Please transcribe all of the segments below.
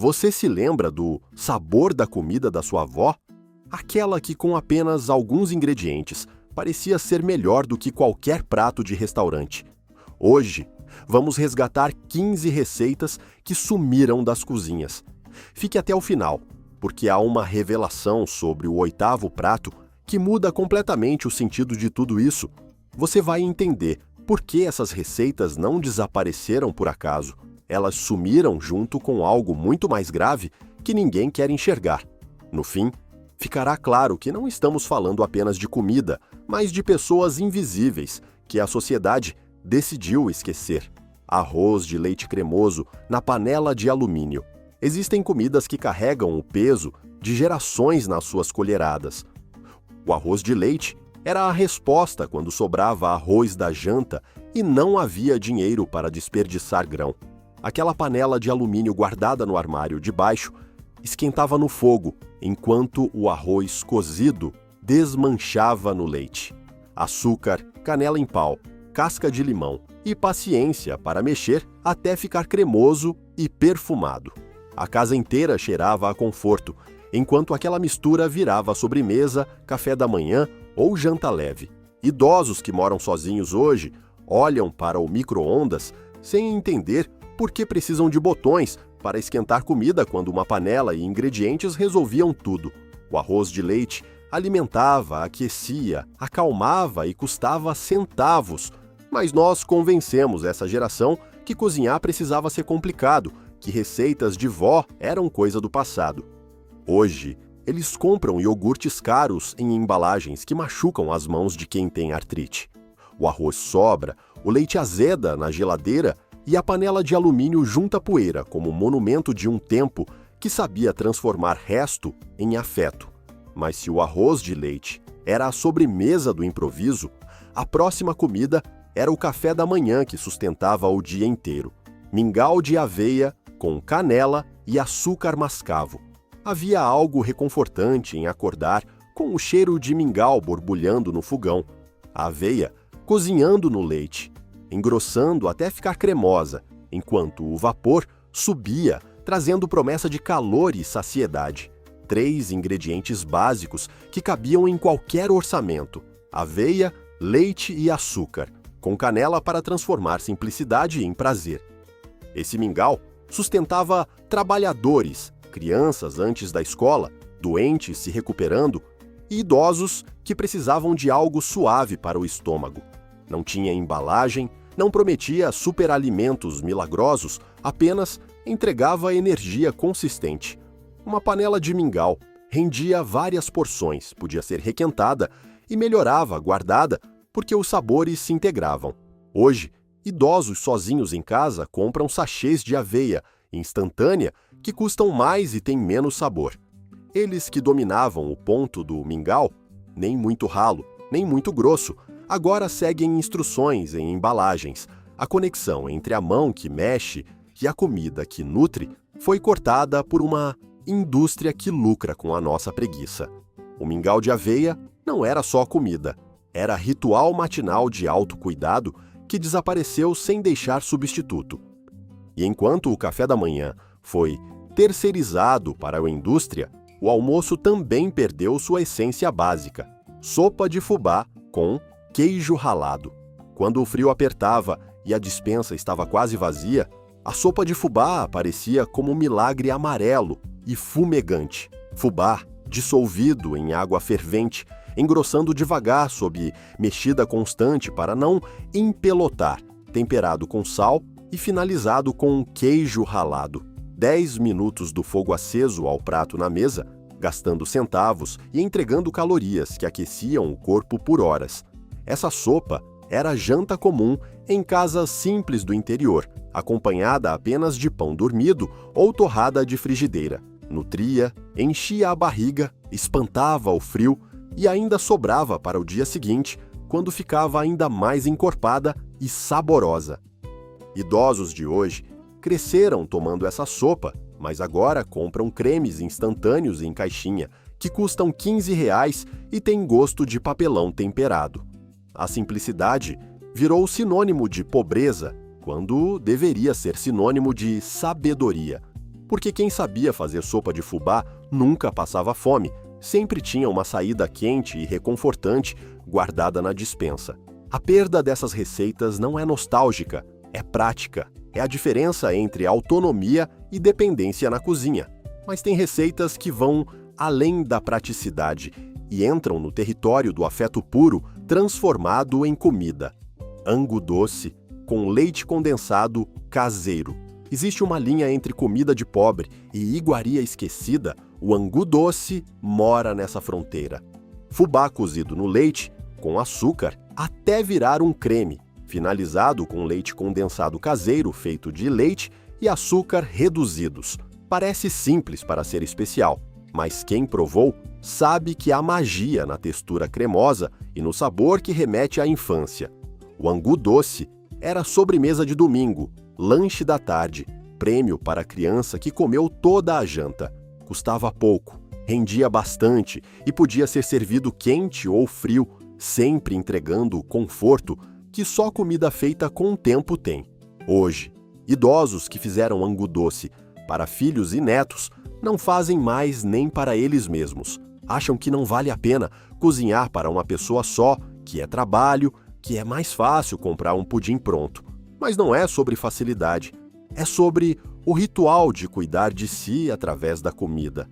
Você se lembra do sabor da comida da sua avó? Aquela que, com apenas alguns ingredientes, parecia ser melhor do que qualquer prato de restaurante. Hoje, vamos resgatar 15 receitas que sumiram das cozinhas. Fique até o final, porque há uma revelação sobre o 8º prato que muda completamente o sentido de tudo isso. Você vai entender por que essas receitas não desapareceram por acaso. Elas sumiram junto com algo muito mais grave que ninguém quer enxergar. No fim, ficará claro que não estamos falando apenas de comida, mas de pessoas invisíveis que a sociedade decidiu esquecer. Arroz de leite cremoso na panela de alumínio. Existem comidas que carregam o peso de gerações nas suas colheradas. O arroz de leite era a resposta quando sobrava arroz da janta e não havia dinheiro para desperdiçar grão. Aquela panela de alumínio guardada no armário de baixo esquentava no fogo, enquanto o arroz cozido desmanchava no leite. Açúcar, canela em pau, casca de limão e paciência para mexer até ficar cremoso e perfumado. A casa inteira cheirava a conforto, enquanto aquela mistura virava sobremesa, café da manhã ou janta leve. Idosos que moram sozinhos hoje olham para o micro-ondas sem entender por que precisam de botões para esquentar comida quando uma panela e ingredientes resolviam tudo. O arroz de leite alimentava, aquecia, acalmava e custava centavos. Mas nós convencemos essa geração que cozinhar precisava ser complicado, que receitas de vó eram coisa do passado. Hoje, eles compram iogurtes caros em embalagens que machucam as mãos de quem tem artrite. O arroz sobra, o leite azeda na geladeira e a panela de alumínio junta poeira como monumento de um tempo que sabia transformar resto em afeto. Mas se o arroz de leite era a sobremesa do improviso, a próxima comida era o café da manhã que sustentava o dia inteiro. Mingau de aveia com canela e açúcar mascavo. Havia algo reconfortante em acordar com o cheiro de mingau borbulhando no fogão, a aveia cozinhando no leite, engrossando até ficar cremosa, enquanto o vapor subia, trazendo promessa de calor e saciedade. 3 ingredientes básicos que cabiam em qualquer orçamento: aveia, leite e açúcar, com canela para transformar simplicidade em prazer. Esse mingau sustentava trabalhadores, crianças antes da escola, doentes se recuperando e idosos que precisavam de algo suave para o estômago. Não tinha embalagem, não prometia superalimentos milagrosos, apenas entregava energia consistente. Uma panela de mingau rendia várias porções, podia ser requentada e melhorava guardada porque os sabores se integravam. Hoje, idosos sozinhos em casa compram sachês de aveia instantânea que custam mais e têm menos sabor. Eles que dominavam o ponto do mingau, nem muito ralo, nem muito grosso, agora seguem instruções em embalagens. A conexão entre a mão que mexe e a comida que nutre foi cortada por uma indústria que lucra com a nossa preguiça. O mingau de aveia não era só comida, era ritual matinal de autocuidado que desapareceu sem deixar substituto. E enquanto o café da manhã foi terceirizado para a indústria, o almoço também perdeu sua essência básica: sopa de fubá com queijo ralado. Quando o frio apertava e a despensa estava quase vazia, a sopa de fubá aparecia como um milagre amarelo e fumegante. Fubá dissolvido em água fervente, engrossando devagar sob mexida constante para não empelotar, temperado com sal e finalizado com queijo ralado. 10 minutos do fogo aceso ao prato na mesa, gastando centavos e entregando calorias que aqueciam o corpo por horas. Essa sopa era janta comum em casas simples do interior, acompanhada apenas de pão dormido ou torrada de frigideira. Nutria, enchia a barriga, espantava o frio e ainda sobrava para o dia seguinte, quando ficava ainda mais encorpada e saborosa. Idosos de hoje cresceram tomando essa sopa, mas agora compram cremes instantâneos em caixinha, que custam R$ 15 e têm gosto de papelão temperado. A simplicidade virou sinônimo de pobreza, quando deveria ser sinônimo de sabedoria. porque quem sabia fazer sopa de fubá nunca passava fome, sempre tinha uma saída quente e reconfortante guardada na despensa. A perda dessas receitas não é nostálgica, é prática. É a diferença entre autonomia e dependência na cozinha. Mas tem receitas que vão além da praticidade e entram no território do afeto puro transformado em comida. Angu doce com leite condensado caseiro. Existe uma linha entre comida de pobre e iguaria esquecida. O angu doce mora nessa fronteira. Fubá cozido no leite, com açúcar, até virar um creme, finalizado com leite condensado caseiro feito de leite e açúcar reduzidos. Parece simples para ser especial, mas quem provou sabe que há magia na textura cremosa e no sabor que remete à infância. O angu doce era sobremesa de domingo, lanche da tarde, prêmio para a criança que comeu toda a janta. Custava pouco, rendia bastante e podia ser servido quente ou frio, sempre entregando o conforto que só comida feita com tempo tem. Hoje, idosos que fizeram angu doce para filhos e netos não fazem mais nem para eles mesmos. Acham que não vale a pena cozinhar para uma pessoa só, que é trabalho, que é mais fácil comprar um pudim pronto. Mas não é sobre facilidade, é sobre o ritual de cuidar de si através da comida.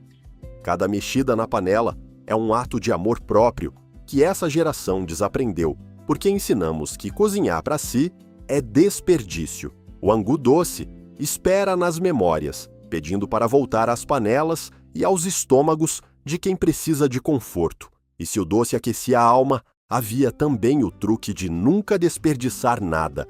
Cada mexida na panela é um ato de amor próprio que essa geração desaprendeu, porque ensinamos que cozinhar para si é desperdício. O angu doce espera nas memórias, pedindo para voltar às panelas e aos estômagos de quem precisa de conforto. E se o doce aquecia a alma, havia também o truque de nunca desperdiçar nada.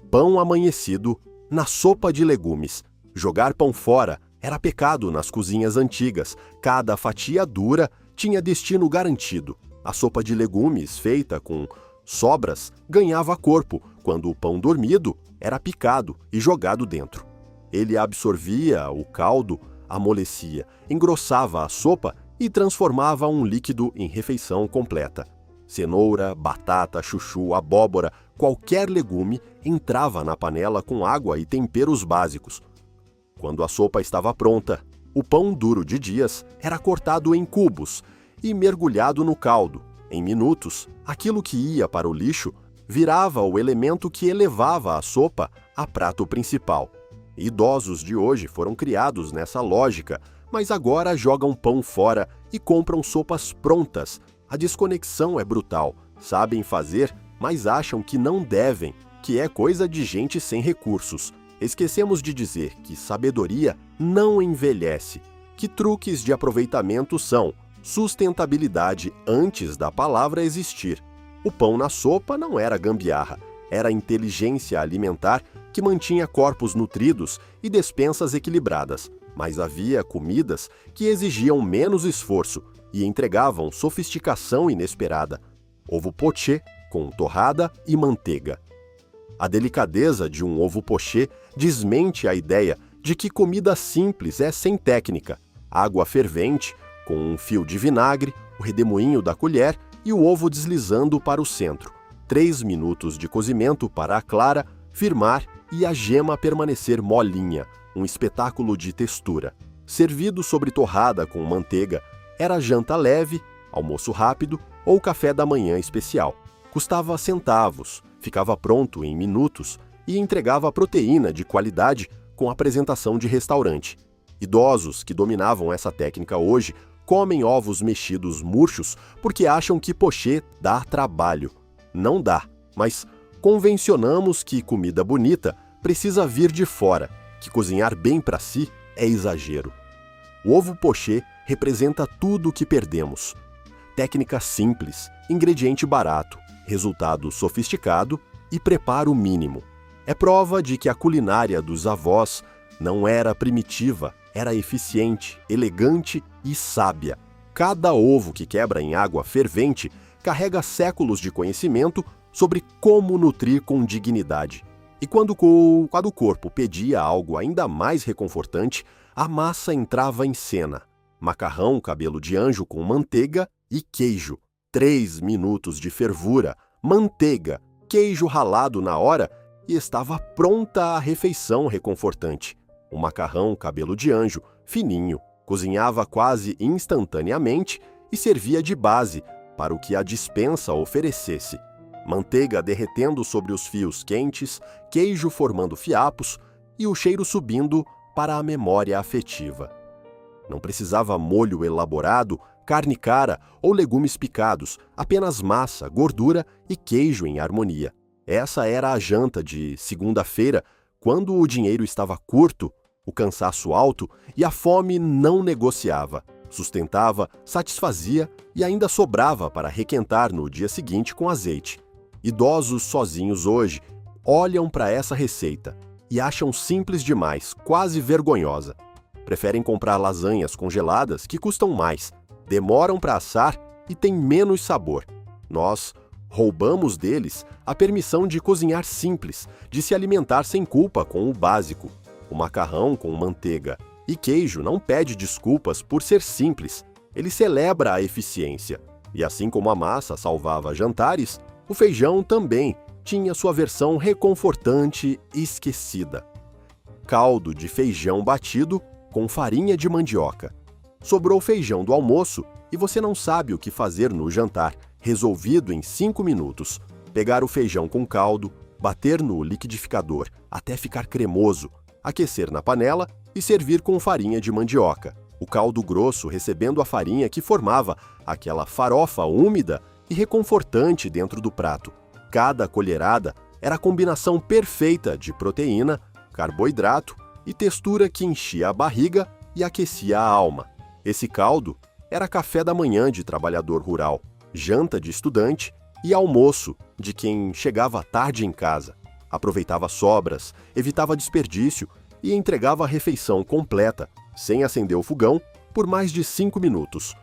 Pão amanhecido na sopa de legumes. Jogar pão fora era pecado nas cozinhas antigas. Cada fatia dura tinha destino garantido. A sopa de legumes, feita com sobras, ganhava corpo, quando o pão dormido era picado e jogado dentro. Ele absorvia o caldo, amolecia, engrossava a sopa e transformava um líquido em refeição completa. Cenoura, batata, chuchu, abóbora, qualquer legume entrava na panela com água e temperos básicos. Quando a sopa estava pronta, o pão duro de dias era cortado em cubos e mergulhado no caldo. Em minutos, aquilo que ia para o lixo virava o elemento que elevava a sopa a prato principal. Idosos de hoje foram criados nessa lógica, mas agora jogam pão fora e compram sopas prontas. A desconexão é brutal. Sabem fazer, mas acham que não devem, que é coisa de gente sem recursos. Esquecemos de dizer que sabedoria não envelhece, que truques de aproveitamento são sustentabilidade antes da palavra existir. O pão na sopa não era gambiarra, era inteligência alimentar que mantinha corpos nutridos e despensas equilibradas. Mas havia comidas que exigiam menos esforço e entregavam sofisticação inesperada. Ovo pochê com torrada e manteiga. A delicadeza de um ovo pochê desmente a ideia de que comida simples é sem técnica. Água fervente, com um fio de vinagre, o redemoinho da colher e o ovo deslizando para o centro. 3 minutos de cozimento para a clara firmar e a gema permanecer molinha, um espetáculo de textura. Servido sobre torrada com manteiga, era janta leve, almoço rápido ou café da manhã especial. Custava centavos, ficava pronto em minutos e entregava proteína de qualidade com apresentação de restaurante. Idosos que dominavam essa técnica hoje comem ovos mexidos murchos porque acham que pochê dá trabalho. Não dá, mas convencionamos que comida bonita precisa vir de fora, que cozinhar bem para si é exagero. O ovo pochê representa tudo o que perdemos. Técnica simples, ingrediente barato, resultado sofisticado e preparo mínimo. É prova de que a culinária dos avós não era primitiva, era eficiente, elegante e sábia. Cada ovo que quebra em água fervente carrega séculos de conhecimento sobre como nutrir com dignidade. E quando o corpo pedia algo ainda mais reconfortante, a massa entrava em cena. Macarrão cabelo de anjo com manteiga e queijo. 3 minutos de fervura, manteiga, queijo ralado na hora e estava pronta a refeição reconfortante. o macarrão cabelo de anjo, fininho, cozinhava quase instantaneamente e servia de base para o que a despensa oferecesse. Manteiga derretendo sobre os fios quentes, queijo formando fiapos e o cheiro subindo para a memória afetiva. Não precisava molho elaborado, carne cara ou legumes picados, apenas massa, gordura e queijo em harmonia. Essa era a janta de segunda-feira, quando o dinheiro estava curto, o cansaço alto e a fome não negociava. Sustentava, satisfazia e ainda sobrava para requentar no dia seguinte com azeite. Idosos sozinhos hoje olham para essa receita e acham simples demais, quase vergonhosa. Preferem comprar lasanhas congeladas que custam mais, demoram para assar e têm menos sabor. Nós roubamos deles a permissão de cozinhar simples, de se alimentar sem culpa com o básico. O macarrão com manteiga e queijo não pede desculpas por ser simples, ele celebra a eficiência. E assim como a massa salvava jantares, o feijão também tinha sua versão reconfortante e esquecida. Caldo de feijão batido com farinha de mandioca. Sobrou feijão do almoço e você não sabe o que fazer no jantar, resolvido em 5 minutos. Pegar o feijão com caldo, bater no liquidificador até ficar cremoso, aquecer na panela e servir com farinha de mandioca. O caldo grosso recebendo a farinha que formava aquela farofa úmida e reconfortante dentro do prato. Cada colherada era a combinação perfeita de proteína, carboidrato e textura que enchia a barriga e aquecia a alma. Esse caldo era café da manhã de trabalhador rural, janta de estudante e almoço de quem chegava tarde em casa. Aproveitava sobras, evitava desperdício e entregava a refeição completa, sem acender o fogão, por mais de 5 minutos.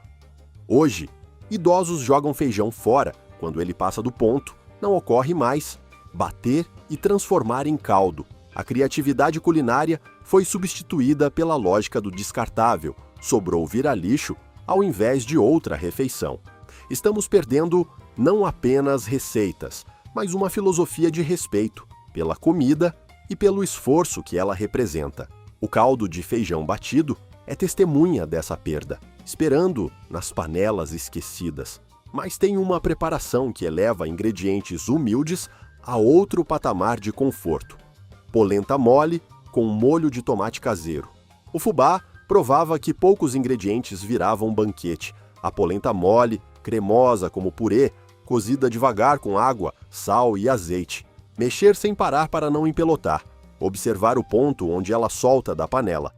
Hoje, idosos jogam feijão fora quando ele passa do ponto. Não ocorre mais bater e transformar em caldo. A criatividade culinária foi substituída pela lógica do descartável. Sobrou virar lixo ao invés de outra refeição. Estamos perdendo não apenas receitas, mas uma filosofia de respeito pela comida e pelo esforço que ela representa. O caldo de feijão batido é testemunha dessa perda, esperando nas panelas esquecidas. Mas tem uma preparação que eleva ingredientes humildes a outro patamar de conforto. Polenta mole com molho de tomate caseiro. O fubá provava que poucos ingredientes viravam um banquete. A polenta mole, cremosa como purê, cozida devagar com água, sal e azeite. Mexer sem parar para não empelotar. Observar o ponto onde ela solta da panela.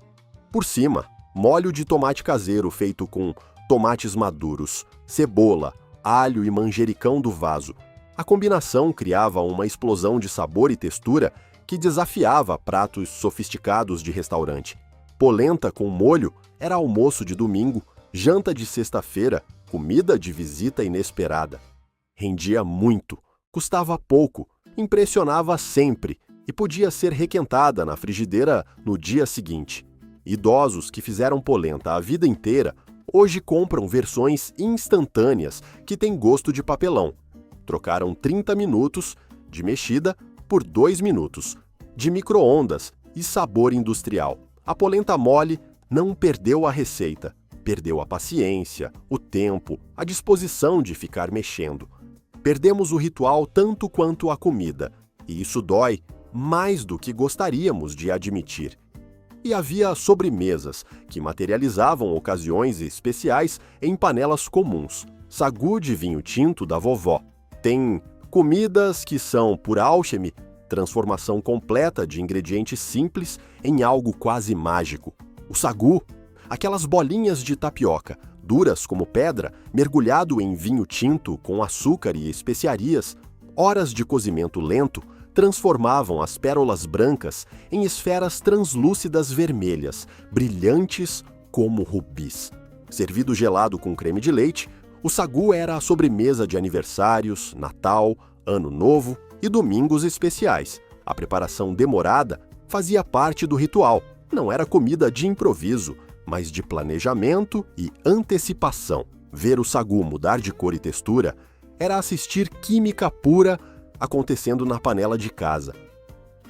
Por cima, molho de tomate caseiro feito com tomates maduros, cebola, alho e manjericão do vaso. A combinação criava uma explosão de sabor e textura que desafiava pratos sofisticados de restaurante. Polenta com molho era almoço de domingo, janta de sexta-feira, comida de visita inesperada. Rendia muito, custava pouco, impressionava sempre e podia ser requentada na frigideira no dia seguinte. Idosos que fizeram polenta a vida inteira hoje compram versões instantâneas que têm gosto de papelão. Trocaram 30 minutos de mexida por 2 minutos, de micro-ondas e sabor industrial. A polenta mole não perdeu a receita, perdeu a paciência, o tempo, a disposição de ficar mexendo. Perdemos o ritual tanto quanto a comida, e isso dói mais do que gostaríamos de admitir. E havia sobremesas que materializavam ocasiões especiais em panelas comuns. Sagu de vinho tinto da vovó. Tem comidas que são, por alchemy, transformação completa de ingredientes simples em algo quase mágico. O sagu, aquelas bolinhas de tapioca, duras como pedra, mergulhado em vinho tinto com açúcar e especiarias, horas de cozimento lento, transformavam as pérolas brancas em esferas translúcidas vermelhas, brilhantes como rubis. Servido gelado com creme de leite, o sagu era a sobremesa de aniversários, Natal, Ano Novo e domingos especiais. A preparação demorada fazia parte do ritual. Não era comida de improviso, mas de planejamento e antecipação. Ver o sagu mudar de cor e textura era assistir química pura acontecendo na panela de casa.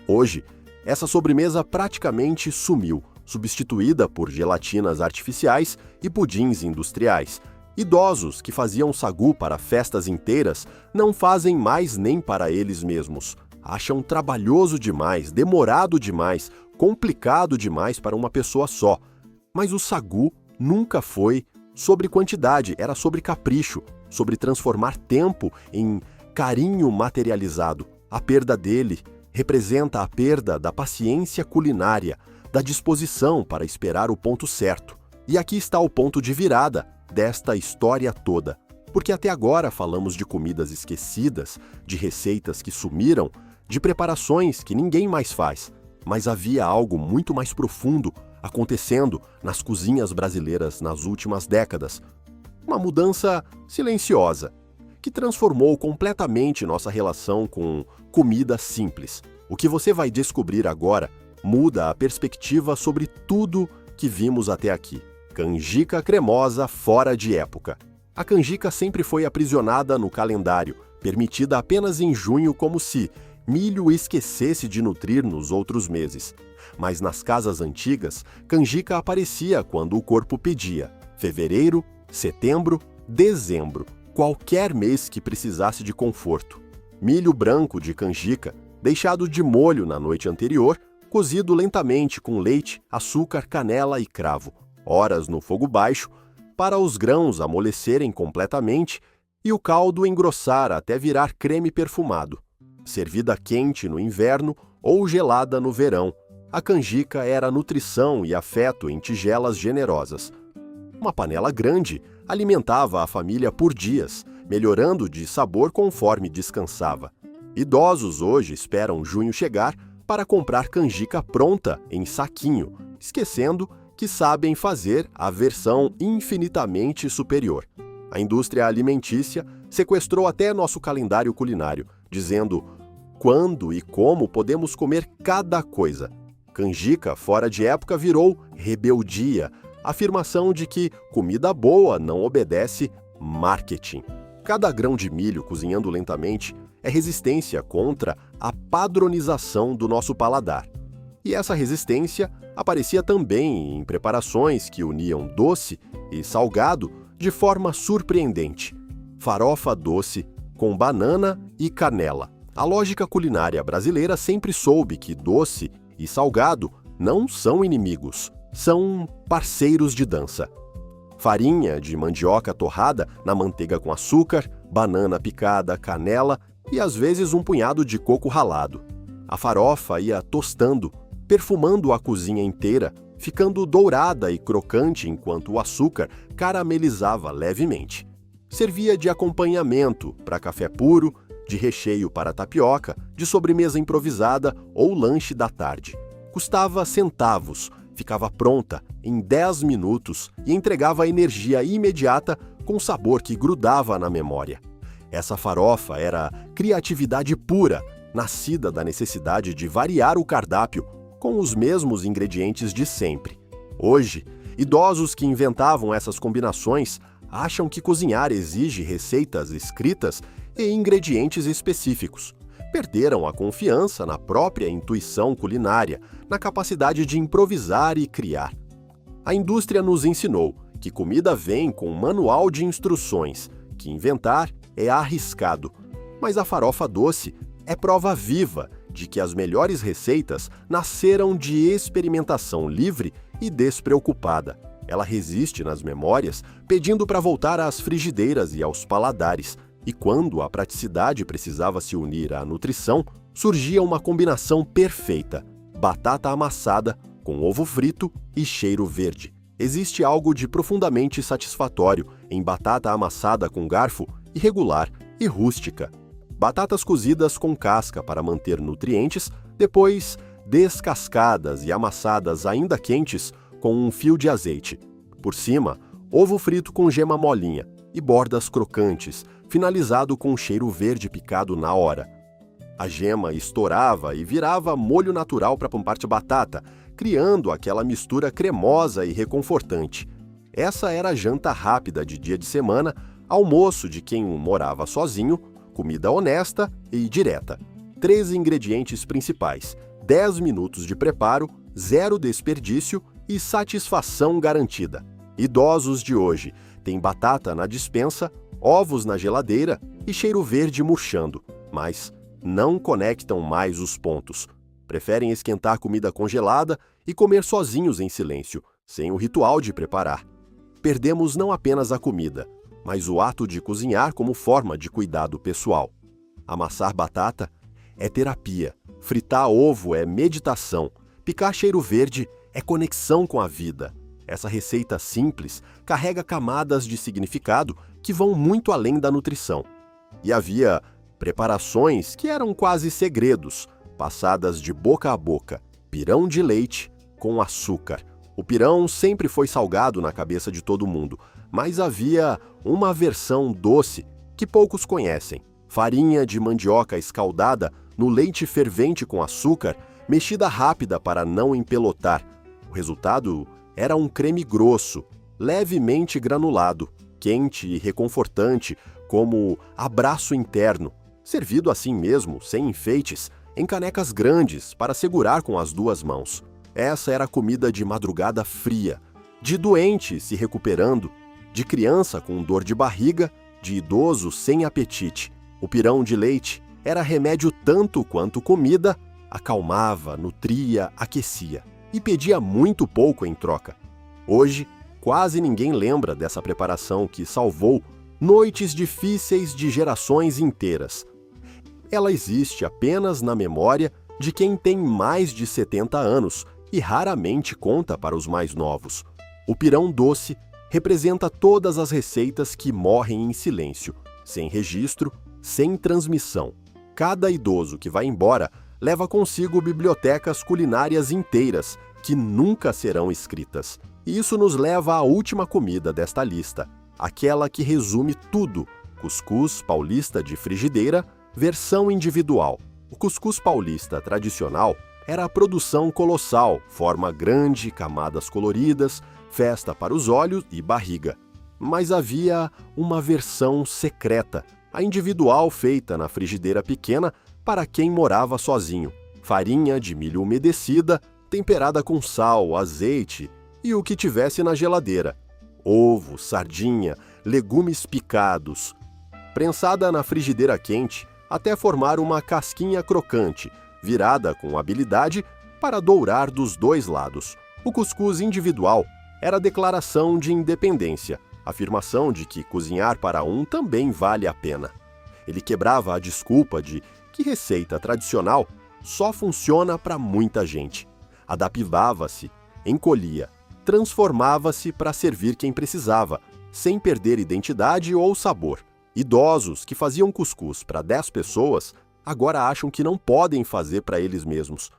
Hoje, essa sobremesa praticamente sumiu, substituída por gelatinas artificiais e pudins industriais. Idosos que faziam sagu para festas inteiras não fazem mais nem para eles mesmos. Acham trabalhoso demais, demorado demais, complicado demais para uma pessoa só. Mas o sagu nunca foi sobre quantidade, era sobre capricho, sobre transformar tempo em carinho materializado. A perda dele representa a perda da paciência culinária, da disposição para esperar o ponto certo. E aqui está o ponto de virada desta história toda. Porque até agora falamos de comidas esquecidas, de receitas que sumiram, de preparações que ninguém mais faz. Mas havia algo muito mais profundo acontecendo nas cozinhas brasileiras nas últimas décadas. Uma mudança silenciosa, que transformou completamente nossa relação com comida simples. O que você vai descobrir agora muda a perspectiva sobre tudo que vimos até aqui. Canjica cremosa fora de época. A canjica sempre foi aprisionada no calendário, permitida apenas em junho, como se milho esquecesse de nutrir nos outros meses. Mas nas casas antigas, canjica aparecia quando o corpo pedia. Fevereiro, setembro, dezembro, qualquer mês que precisasse de conforto. Milho branco de canjica, deixado de molho na noite anterior, cozido lentamente com leite, açúcar, canela e cravo, horas no fogo baixo, para os grãos amolecerem completamente e o caldo engrossar até virar creme perfumado. Servida quente no inverno ou gelada no verão, a canjica era nutrição e afeto em tigelas generosas. Uma panela grande alimentava a família por dias, melhorando de sabor conforme descansava. Idosos hoje esperam junho chegar para comprar canjica pronta em saquinho, esquecendo que sabem fazer a versão infinitamente superior. A indústria alimentícia sequestrou até nosso calendário culinário, dizendo quando e como podemos comer cada coisa. Canjica fora de época virou rebeldia, afirmação de que comida boa não obedece marketing. Cada grão de milho cozinhando lentamente é resistência contra a padronização do nosso paladar. E essa resistência aparecia também em preparações que uniam doce e salgado de forma surpreendente. Farofa doce com banana e canela. A lógica culinária brasileira sempre soube que doce e salgado não são inimigos, são parceiros de dança. Farinha de mandioca torrada na manteiga com açúcar, banana picada, canela e às vezes um punhado de coco ralado. A farofa ia tostando, perfumando a cozinha inteira, ficando dourada e crocante enquanto o açúcar caramelizava levemente. Servia de acompanhamento para café puro, de recheio para tapioca, de sobremesa improvisada ou lanche da tarde. Custava centavos, ficava pronta em 10 minutos e entregava energia imediata com sabor que grudava na memória. Essa farofa era criatividade pura, nascida da necessidade de variar o cardápio com os mesmos ingredientes de sempre. Hoje, idosos que inventavam essas combinações acham que cozinhar exige receitas escritas e ingredientes específicos. Perderam a confiança na própria intuição culinária, na capacidade de improvisar e criar. A indústria nos ensinou que comida vem com um manual de instruções, que inventar é arriscado, mas a farofa doce é prova viva de que as melhores receitas nasceram de experimentação livre e despreocupada. Ela resiste nas memórias, pedindo para voltar às frigideiras e aos paladares, e quando a praticidade precisava se unir à nutrição, surgia uma combinação perfeita: batata amassada com ovo frito e cheiro verde. Existe algo de profundamente satisfatório em batata amassada com garfo irregular e rústica. Batatas cozidas com casca para manter nutrientes, depois descascadas e amassadas ainda quentes com um fio de azeite. Por cima, ovo frito com gema molinha e bordas crocantes, finalizado com um cheiro verde picado na hora. A gema estourava e virava molho natural para a parte batata, criando aquela mistura cremosa e reconfortante. Essa era a janta rápida de dia de semana, almoço de quem morava sozinho, comida honesta e direta. 3 ingredientes principais: 10 minutos de preparo, 0 desperdício e satisfação garantida. Idosos de hoje têm batata na despensa, ovos na geladeira e cheiro verde murchando, mas não conectam mais os pontos. Preferem esquentar comida congelada e comer sozinhos em silêncio, sem o ritual de preparar. Perdemos não apenas a comida, mas o ato de cozinhar como forma de cuidado pessoal. Amassar batata é terapia, fritar ovo é meditação, picar cheiro verde é conexão com a vida. Essa receita simples carrega camadas de significado que vão muito além da nutrição. E havia preparações que eram quase segredos, passadas de boca a boca. Pirão de leite com açúcar. O pirão sempre foi salgado na cabeça de todo mundo, mas havia uma versão doce que poucos conhecem. Farinha de mandioca escaldada no leite fervente com açúcar, mexida rápida para não empelotar. O resultado era um creme grosso, levemente granulado, quente e reconfortante, como abraço interno, servido assim mesmo, sem enfeites, em canecas grandes para segurar com as duas mãos. Essa era a comida de madrugada fria, de doente se recuperando, de criança com dor de barriga, de idoso sem apetite. O pirão de leite era remédio tanto quanto comida, acalmava, nutria, aquecia e pedia muito pouco em troca. Hoje, quase ninguém lembra dessa preparação que salvou noites difíceis de gerações inteiras. Ela existe apenas na memória de quem tem mais de 70 anos e raramente conta para os mais novos. O pirão doce representa todas as receitas que morrem em silêncio, sem registro, sem transmissão. Cada idoso que vai embora leva consigo bibliotecas culinárias inteiras que nunca serão escritas. E isso nos leva à última comida desta lista, aquela que resume tudo: cuscuz paulista de frigideira, versão individual. O cuscuz paulista tradicional era a produção colossal, forma grande, camadas coloridas, festa para os olhos e barriga. Mas havia uma versão secreta, a individual feita na frigideira pequena para quem morava sozinho. Farinha de milho umedecida, temperada com sal, azeite e o que tivesse na geladeira. Ovo, sardinha, legumes picados. Prensada na frigideira quente até formar uma casquinha crocante, virada com habilidade para dourar dos dois lados. O cuscuz individual era a declaração de independência, afirmação de que cozinhar para um também vale a pena. Ele quebrava a desculpa de que receita tradicional só funciona para muita gente. Adaptava-se, encolhia, transformava-se para servir quem precisava, sem perder identidade ou sabor. Idosos que faziam cuscuz para 10 pessoas agora acham que não podem fazer para eles mesmos.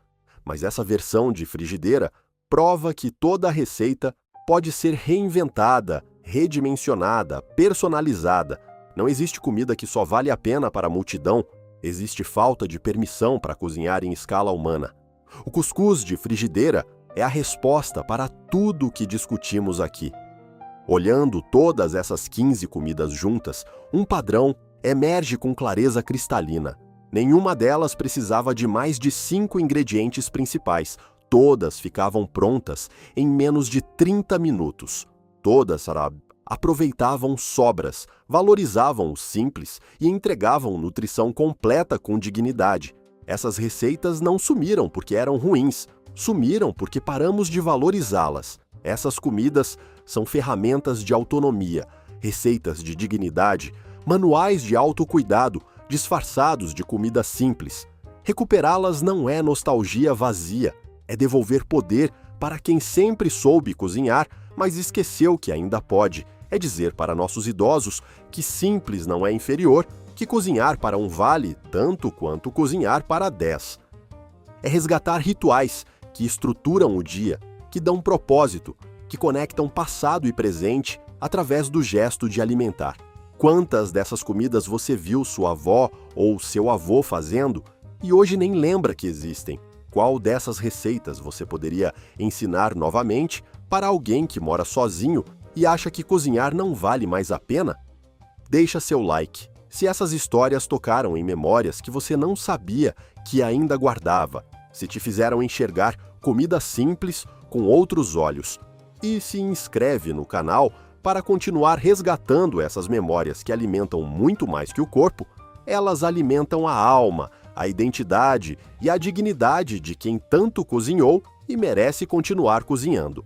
Mas essa versão de frigideira prova que toda a receita pode ser reinventada, redimensionada, personalizada. Não existe comida que só vale a pena para a multidão, existe falta de permissão para cozinhar em escala humana. O cuscuz de frigideira é a resposta para tudo o que discutimos aqui. Olhando todas essas 15 comidas juntas, um padrão emerge com clareza cristalina. Nenhuma delas precisava de mais de 5 ingredientes principais. Todas ficavam prontas em menos de 30 minutos. Todas aproveitavam sobras, valorizavam o simples e entregavam nutrição completa com dignidade. Essas receitas não sumiram porque eram ruins, sumiram porque paramos de valorizá-las. Essas comidas são ferramentas de autonomia, receitas de dignidade, manuais de autocuidado, disfarçados de comida simples. Recuperá-las não é nostalgia vazia, é devolver poder para quem sempre soube cozinhar, mas esqueceu que ainda pode. É dizer para nossos idosos que simples não é inferior, que cozinhar para um vale tanto quanto cozinhar para 10. É resgatar rituais que estruturam o dia, que dão propósito, que conectam passado e presente através do gesto de alimentar. Quantas dessas comidas você viu sua avó ou seu avô fazendo e hoje nem lembra que existem? Qual dessas receitas você poderia ensinar novamente para alguém que mora sozinho e acha que cozinhar não vale mais a pena? Deixa seu like. Se essas histórias tocaram em memórias que você não sabia que ainda guardava, se te fizeram enxergar comida simples com outros olhos. E se inscreve no canal para continuar resgatando essas memórias que alimentam muito mais que o corpo. Elas alimentam a alma, a identidade e a dignidade de quem tanto cozinhou e merece continuar cozinhando.